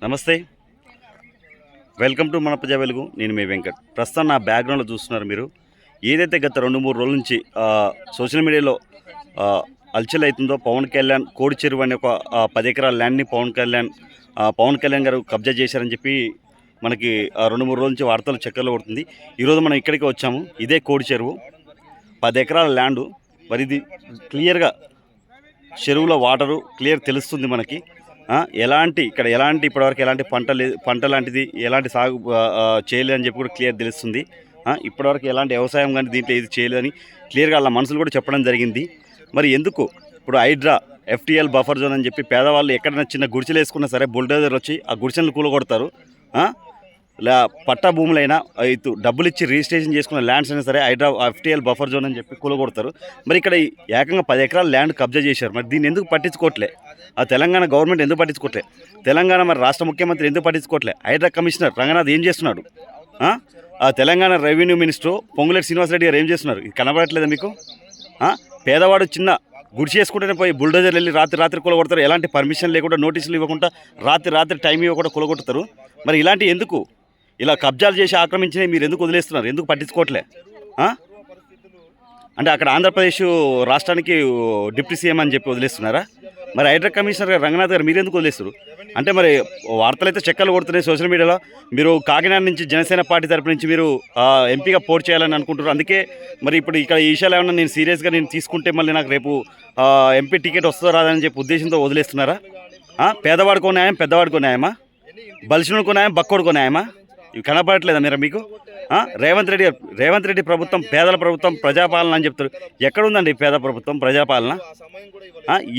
నమస్తే, welcome to మన ప్రజా వెలుగు. నేను మీ వెంకట్. ప్రస్తుతం నా బ్యాక్గ్రౌండ్లో చూస్తున్నారు మీరు. ఏదైతే గత 2-3 రోజుల నుంచి సోషల్ మీడియాలో హల్చల్ అవుతుందో, పవన్ కళ్యాణ్ కోడి చెరువు అనే ఒక 10 ఎకరాల ల్యాండ్ని పవన్ కళ్యాణ్ గారు కబ్జా చేశారని చెప్పి మనకి 2-3 రోజుల నుంచి వార్తలు చక్కర్లు కొడుతుంది. ఈరోజు మనం ఇక్కడికి వచ్చాము. ఇదే కోడి చెరువు, 10 ఎకరాల ల్యాండు. మరి ఇది క్లియర్గా చెరువులో వాటరు క్లియర్ తెలుస్తుంది మనకి. ఇక్కడ ఎలాంటి ఇప్పటివరకు ఎలాంటి పంట లాంటిది ఎలాంటి సాగు చేయలేదు అని చెప్పి కూడా క్లియర్ తెలుస్తుంది. ఇప్పటివరకు ఎలాంటి వ్యవసాయం కానీ దీంట్లో ఇది చేయలేదని క్లియర్గా వాళ్ళ మనసులు కూడా చెప్పడం జరిగింది. మరి ఎందుకు ఇప్పుడు హైడ్రా ఎఫ్టీఎల్ బఫర్ జోన్ అని చెప్పి పేదవాళ్ళు ఎక్కడైనా చిన్న గుడిసెలు వేసుకున్నా సరే బుల్డోజర్ వచ్చి ఆ గుడిసెలను కూలగొడతారు. పట్టా భూములైనా డబ్బులు ఇచ్చి రిజిస్ట్రేషన్ చేసుకున్న ల్యాండ్స్ అయినా సరే హైడ్రా ఎఫ్టీఎల్ బఫర్ జోన్ అని చెప్పి కూలగొడతారు. మరి ఇక్కడ ఏకంగా 10 ఎకరాల ల్యాండ్ కబ్జా చేశారు. మరి దీన్ని ఎందుకు పట్టించుకోవట్లే? ఆ తెలంగాణ గవర్నమెంట్ ఎందుకు పట్టించుకోవట్లే? తెలంగాణ మరి రాష్ట్ర ముఖ్యమంత్రి ఎందుకు పట్టించుకోవట్లే? హైడ్రా కమిషనర్ రంగనాథ్ ఏం చేస్తున్నాడు? ఆ తెలంగాణ రెవెన్యూ మినిస్టర్ పొంగులేటి శ్రీనివాసరెడ్డి గారు ఏం చేస్తున్నారు? ఇది కనబడట్లేదా మీకు? పేదవాడు చిన్న గుడి చేసుకుంటేనే పోయి బుల్డోజర్ వెళ్ళి రాత్రి కూలగొడతారు. ఎలాంటి పర్మిషన్ లేకుండా, నోటీసులు ఇవ్వకుండా, రాత్రి టైం ఇవ్వకుండా కూలగొడతారు. మరి ఇలాంటి ఎందుకు ఇలా కబ్జాలు చేసి ఆక్రమించినవి మీరు ఎందుకు వదిలేస్తున్నారు? ఎందుకు పట్టించుకోవట్లే? అంటే అక్కడ ఆంధ్రప్రదేశ్ రాష్ట్రానికి డిప్యూటీ సీఎం అని చెప్పి వదిలేస్తున్నారా? మరి హైడ్రా కమిషనర్ గారు రంగనాథ్ గారు మీరు ఎందుకు వదిలేస్తారు? అంటే మరి వార్తలు అయితే చెక్కలు కొడుతున్నాయి సోషల్ మీడియాలో. మీరు కాకినాడ నుంచి జనసేన పార్టీ తరపు నుంచి మీరు ఎంపీగా పోటీ చేయాలని అనుకుంటున్నారు. అందుకే మరి ఇప్పుడు ఇక్కడ ఈ విషయాలు ఏమన్నా నేను సీరియస్గా తీసుకుంటే మళ్ళీ నాకు రేపు ఎంపీ టికెట్ వస్తుందో రాదని చెప్పి ఉద్దేశంతో వదిలేస్తున్నారా? పేదవాడికో న్యాయం, పెద్దవాడికో న్యాయమా? బలిసినుడికో న్యాయం, బక్కోడికో న్యాయమా? ఇవి కనపడట్లేదా మీరు? మీకు రేవంత్ రెడ్డి ప్రభుత్వం పేదల ప్రభుత్వం, ప్రజాపాలన అని చెప్తారు. ఎక్కడుందండి పేద ప్రభుత్వం, ప్రజాపాలన?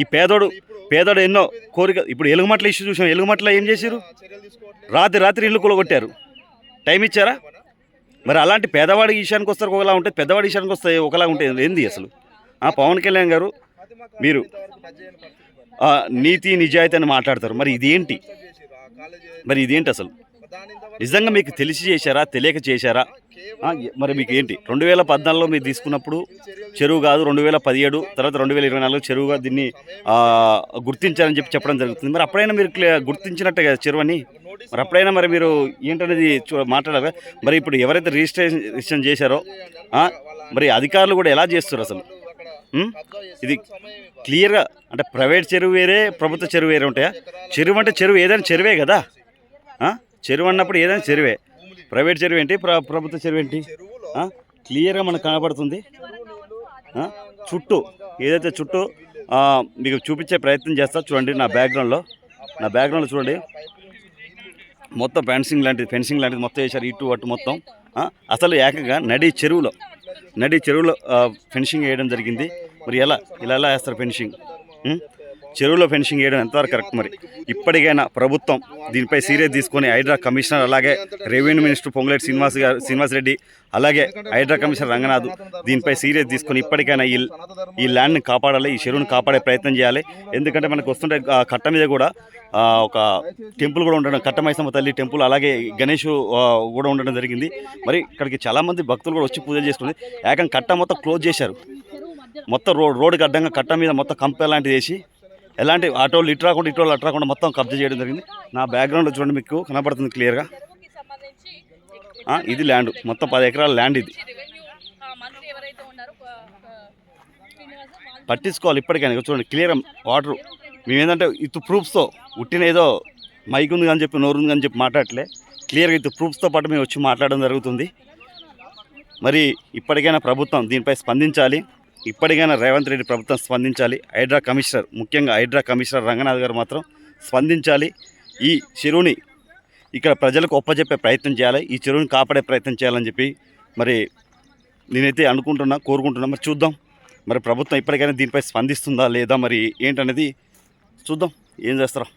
ఈ పేదోడు ఎన్నో కోరిక. ఇప్పుడు ఎలుగుమట్ల ఇష్యూ చూసాం. ఎలుగుమట్ల ఏం చేశారు? రాత్రి ఇల్లు కూలగొట్టారు. టైం ఇచ్చారా? మరి అలాంటి పేదవాడి విషయానికి వస్తారు ఒకలా ఉంటుంది, పెద్దవాడి విషయానికి వస్తే ఒకలా ఉంటుంది. ఏంది అసలు? పవన్ కళ్యాణ్ గారు మీరు నీతి నిజాయితీ అని మాట్లాడతారు. మరి ఇదేంటి అసలు? నిజంగా మీకు తెలిసి చేశారా, తెలియక చేశారా? మరి మీకు ఏంటి? 2014లో మీరు తీసుకున్నప్పుడు చెరువు కాదు, 2017 తర్వాత 2024 చెరువుగా దీన్ని గుర్తించారని చెప్పడం జరుగుతుంది. మరి అప్పుడైనా మీరు గుర్తించినట్టే కదా చెరువు అని. మరి అప్పుడైనా మరి మీరు ఏంటనేది మాట్లాడాలి. మరి ఇప్పుడు ఎవరైతే రిజిస్ట్రేషన్ చేశారో మరి అధికారులు కూడా ఎలా చేస్తారు అసలు? ఇది క్లియర్గా అంటే ప్రైవేట్ చెరువు వేరే, ప్రభుత్వ చెరువు వేరే ఉంటాయా? చెరువు అంటే చెరువు ఏదైనా చెరువే కదా. చెరువు అన్నప్పుడు ఏదైనా చెరువే. ప్రైవేట్ చెరువు ఏంటి, ప్రభుత్వ చెరువు ఏంటి? క్లియర్గా మనకు కనబడుతుంది. చుట్టూ మీకు చూపించే ప్రయత్నం చేస్తా. చూడండి నా బ్యాక్గ్రౌండ్లో చూడండి. మొత్తం ఫెన్సింగ్ లాంటిది మొత్తం వేశారు. ఇటు అటు మొత్తం. అసలు ఏకంగా నడి చెరువులో ఫెన్సింగ్ వేయడం జరిగింది. మరి ఇలా వేస్తారు ఫెన్సింగ్? చెరువులో ఫెన్సింగ్ వేయడం ఎంతవరకు కరెక్ట్? మరి ఇప్పటికైనా ప్రభుత్వం దీనిపై సీరియస్ తీసుకొని హైడ్రా కమిషనర్, అలాగే రెవెన్యూ మినిస్టర్ పొంగులేటి శ్రీనివాసరెడ్డి, అలాగే హైడ్రా కమిషనర్ రంగనాథ్ దీనిపై సీరియస్ తీసుకొని ఇప్పటికైనా ఈ ల్యాండ్ని కాపాడాలి, ఈ చెరువుని కాపాడే ప్రయత్నం చేయాలి. ఎందుకంటే మనకు వస్తుంటే కట్ట మీద కూడా ఒక టెంపుల్ కూడా ఉండడం, కట్టమైసమ్మ తల్లి టెంపుల్, అలాగే గణేష్ కూడా ఉండడం జరిగింది. మరి ఇక్కడికి చాలామంది భక్తులు కూడా వచ్చి పూజలు చేసుకుని ఏకంగా కట్ట మొత్తం క్లోజ్ చేశారు. మొత్తం రోడ్డుకి అడ్డంగా కట్ట మీద మొత్తం కంపె లాంటిది వేసి ఎలాంటి ఆటోలు ఇటు రాకుండా మొత్తం కబ్జా చేయడం జరిగింది. నా బ్యాక్గ్రౌండ్లో చూడండి, మీకు కనబడుతుంది క్లియర్గా. ఇది ల్యాండ్, మొత్తం 10 ఎకరాల ల్యాండ్. ఇది పట్టించుకోవాలి ఇప్పటికైనా. చూడండి క్లియర్ వాటర్. మేమేంటంటే ప్రూఫ్స్తో ఉట్టిన ఏదో మైక్ ఉంది అని చెప్పి, నోరు ఉంది అని చెప్పి మాట్లాడలే. క్లియర్గా ప్రూఫ్స్తో పాటు మేము వచ్చి మాట్లాడడం జరుగుతుంది. మరి ఇప్పటికైనా ప్రభుత్వం దీనిపై స్పందించాలి. ఇప్పటికైనా రేవంత్ రెడ్డి ప్రభుత్వం స్పందించాలి. హైడ్రా కమిషనర్, ముఖ్యంగా హైడ్రా కమిషనర్ రంగనాథ్ గారు మాత్రం స్పందించాలి. ఈ చెరువుని ఇక్కడ ప్రజలకు ఒప్పజెప్పే ప్రయత్నం చేయాలి, ఈ చెరువుని కాపాడే ప్రయత్నం చేయాలని చెప్పి మరి నేనైతే కోరుకుంటున్నా. మరి చూద్దాం, మరి ప్రభుత్వం ఇప్పటికైనా దీనిపై స్పందిస్తుందా లేదా, మరి ఏంటనేది చూద్దాం ఏం చేస్తారో.